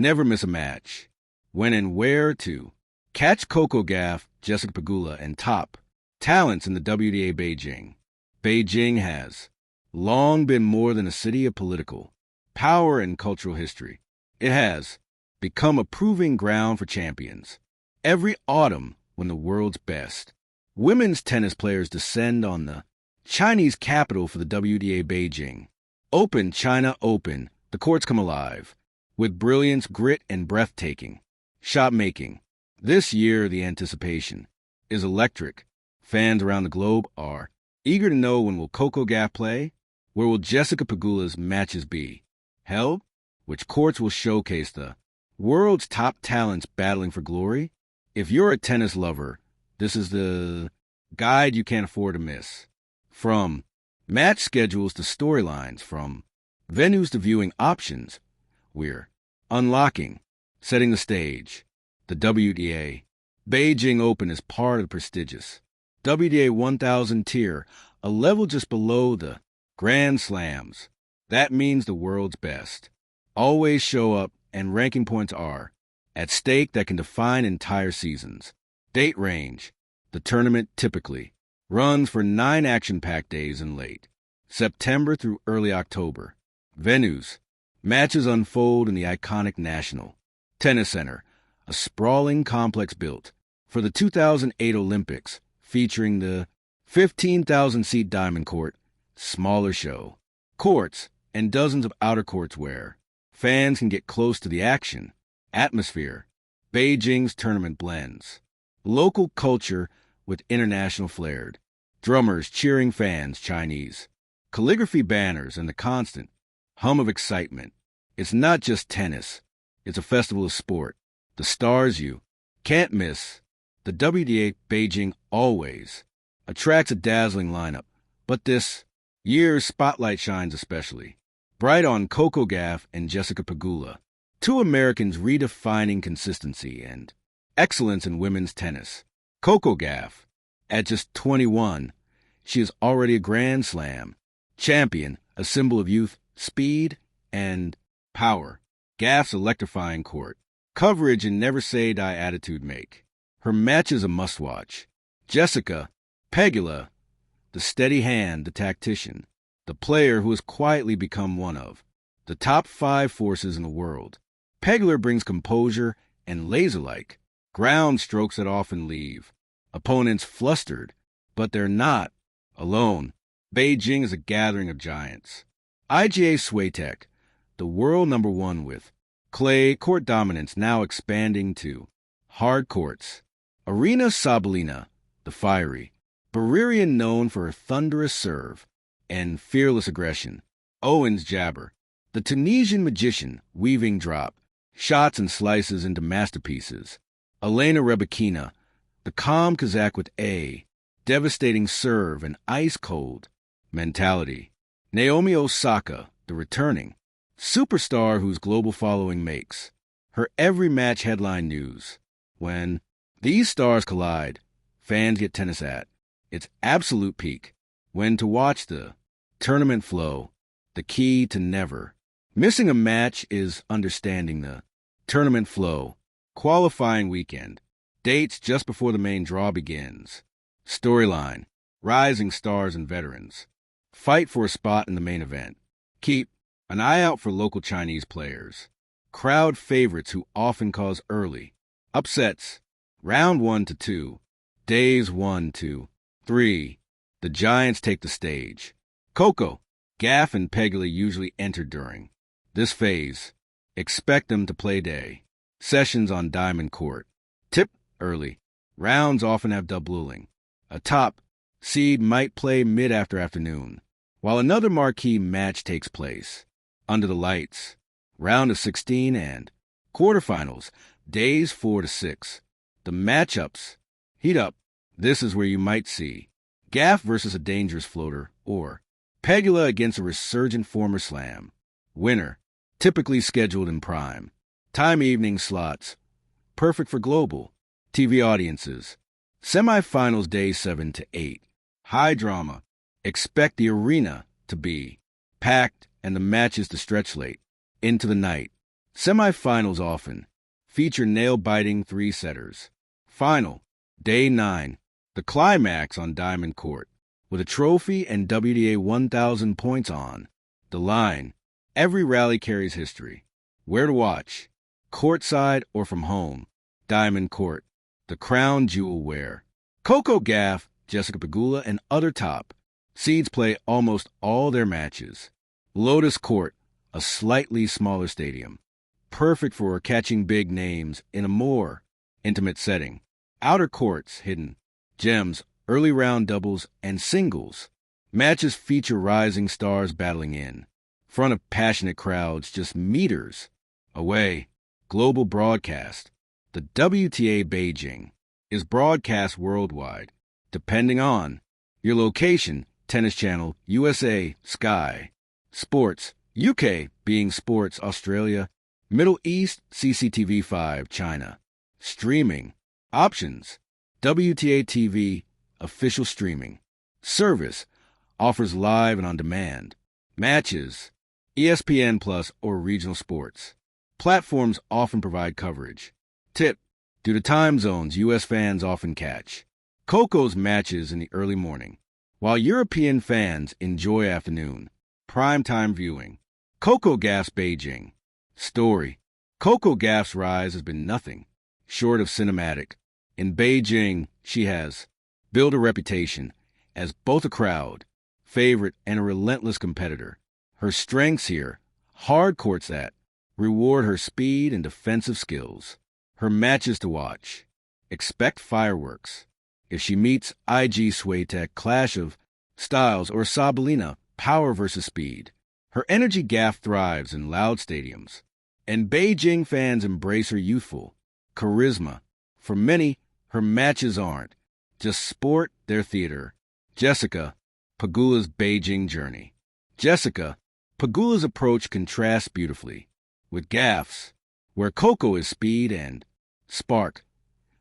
Never miss a match. When and where to. Catch Coco Gauff, Jessica Pegula, and top talents in the WTA Beijing. Beijing has long been more than a city of political power and cultural history. It has become a proving ground for champions. Every autumn, when the world's best women's tennis players descend on the Chinese capital for the WTA Beijing Open, China Open, the courts come alive with brilliance, grit, and breathtaking shot making. This year, the anticipation is electric. Fans around the globe are eager to know, when will Coco Gauff play? Where will Jessica Pegula's matches be held? Which courts will showcase the world's top talents battling for glory? If you're a tennis lover, this is the guide you can't afford to miss. From match schedules to storylines, from venues to viewing options, we're unlocking, setting the stage. The WTA Beijing Open is part of the prestigious WTA 1000 tier, a level just below the Grand Slams. That means the world's best always show up, and ranking points are at stake that can define entire seasons. Date range. The tournament typically runs for 9 action-packed days in late September through early October. Venues. Matches unfold in the iconic National Tennis Center, a sprawling complex built for the 2008 Olympics, featuring the 15,000-seat Diamond Court, smaller show courts, and dozens of outer courts where fans can get close to the action. Atmosphere. Beijing's tournament blends local culture with international flair. Drummers cheering fans, Chinese calligraphy banners, and the constant hum of excitement. It's not just tennis. It's a festival of sport. The stars you can't miss. The WTA Beijing always attracts a dazzling lineup, but this year's spotlight shines especially bright on Coco Gauff and Jessica Pegula, two Americans redefining consistency and excellence in women's tennis. Coco Gauff, at just 21, she is already a Grand Slam champion, a symbol of youth, speed, and power. Gauff's electrifying court coverage and never say die attitude make her matches a must-watch. Jessica Pegula, the steady hand, the tactician, the player who has quietly become one of the top 5 forces in the world. Pegula brings composure and laser-like ground strokes that often leave opponents flustered, but they're not alone. Beijing is a gathering of giants. IGA Swiatek, the world number 1 with clay court dominance, now expanding to hard courts. Arena Sabalenka, the fiery Bavarian, known for her thunderous serve and fearless aggression. Owens Jabber, the Tunisian magician, weaving drop shots and slices into masterpieces. Elena Rybakina, the calm Kazakh with a devastating serve and ice-cold mentality. Naomi Osaka, the returning superstar whose global following makes her every match headline news. When these stars collide, fans get tennis at its absolute peak. When to watch the tournament flow, the key to never missing a match is understanding the tournament flow. Qualifying weekend, dates just before the main draw begins. Storyline, rising stars and veterans fight for a spot in the main event. Keep an eye out for local Chinese players, crowd favorites who often cause early upsets. Round 1 to 2, days 1 to 3, the giants take the stage. Coco Gauff and Pegula usually enter during this phase. Expect them to play day sessions on Diamond Court. Tip early. Rounds often have doubling. A top seed might play mid-afternoon, while another marquee match takes place under the lights. Round of 16 and quarterfinals, days 4 to 6. The matchups heat up. This is where you might see Gauff versus a dangerous floater, or Pegula against a resurgent former slam winner, typically scheduled in prime time evening slots, perfect for global TV audiences. Semifinals, days 7 to 8. High drama. Expect the arena to be packed and the matches to stretch late into the night. Semifinals often feature nail-biting three-setters. Final, Day 9, the climax on Diamond Court, with a trophy and WTA 1,000 points on the line. Every rally carries history. Where to watch? Courtside or from home? Diamond Court, the crown jewel where Coco Gauff, Jessica Pegula, and other top seeds play almost all their matches. Lotus Court, a slightly smaller stadium, perfect for catching big names in a more intimate setting. Outer courts, hidden gems, early round doubles, and singles. Matches feature rising stars battling in front of passionate crowds just meters away. Global broadcast. The WTA Beijing is broadcast worldwide, depending on your location. Tennis Channel, USA, Sky. Sports, UK, being Sports, Australia. Middle East, CCTV5, China. Streaming options, WTA TV, official streaming. Service, offers live and on demand. Matches, ESPN Plus or regional sports. Platforms often provide coverage. Tip, due to time zones, U.S. fans often catch Coco's matches in the early morning, while European fans enjoy afternoon, primetime viewing. Coco Gauff's Beijing. Story, Coco Gauff's rise has been nothing short of cinematic. In Beijing, she has built a reputation as both a crowd favorite and a relentless competitor. Her strengths here, hard courts that reward her speed and defensive skills. Her matches to watch, expect fireworks. If she meets IG Swiatek, clash of styles, or Sabalina, power versus speed. Her energy Gauff thrives in loud stadiums, and Beijing fans embrace her youthful charisma. For many, her matches aren't just sport, they're theater. Jessica Pegula's Beijing journey. Jessica Pegula's approach contrasts beautifully with Gauff's, where Coco is speed and spark.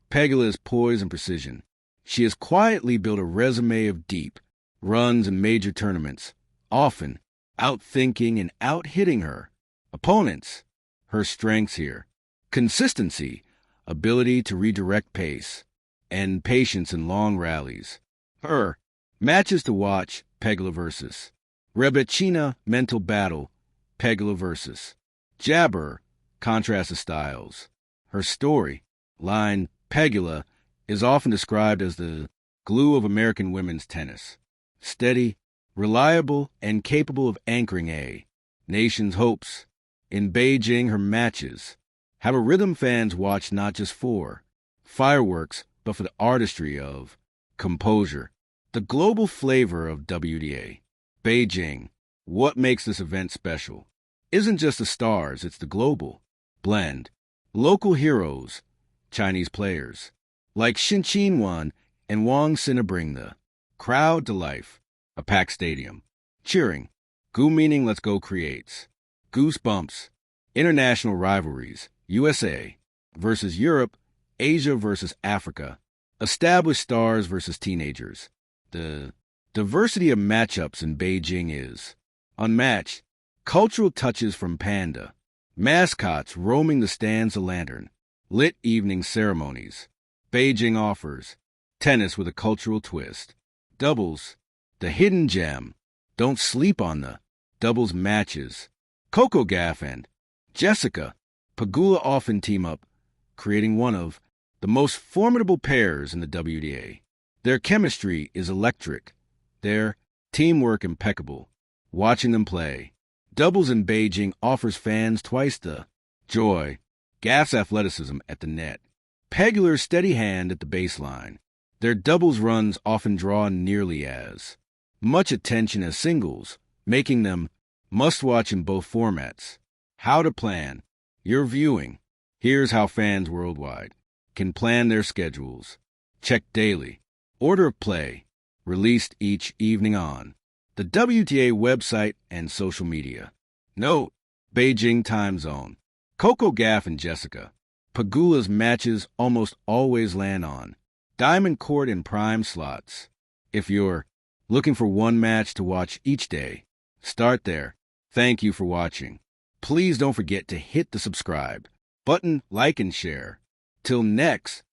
Pegula is poise and precision. She has quietly built a resume of deep runs in major tournaments, often outthinking and out-hitting her opponents. Her strengths here, consistency, ability to redirect pace, and patience in long rallies. Her matches to watch, Pegula versus Rebecina, mental battle, Pegula versus Jabber, contrast of styles. Her story, line, Pegula, is often described as the glue of American women's tennis. Steady, reliable, and capable of anchoring a nation's hopes. In Beijing, her matches have a rhythm fans watch not just for fireworks, but for the artistry of composure. The global flavor of WTA. Beijing, what makes this event special isn't just the stars, it's the global blend. Local heroes, Chinese players, like Shin Qinwan and Wang Sina bring the crowd to life. A packed stadium, cheering. Gu meaning let's go creates goosebumps. International rivalries, USA versus Europe, Asia versus Africa. Established stars versus teenagers. The diversity of matchups in Beijing is unmatched. Cultural touches from Panda. Mascots roaming the stands a lantern. Lit evening ceremonies. Beijing offers tennis with a cultural twist. Doubles, the hidden gem. Don't sleep on the doubles matches. Coco Gauff and Jessica Pegula often team up, creating one of the most formidable pairs in the WTA. Their chemistry is electric. Their teamwork impeccable. Watching them play, doubles in Beijing offers fans twice the joy. Gauff's athleticism at the net. Pegula's steady hand at the baseline. Their doubles runs often draw nearly as much attention as singles, making them must-watch in both formats. How to plan your viewing. Here's how fans worldwide can plan their schedules. Check daily. Order of play, released each evening on the WTA website and social media. Note, Beijing time zone. Coco Gauff and Jessica Pegula's matches almost always land on Diamond Court in prime slots. If you're looking for one match to watch each day, start there. Thank you for watching. Please don't forget to hit the subscribe button, like, and share. Till next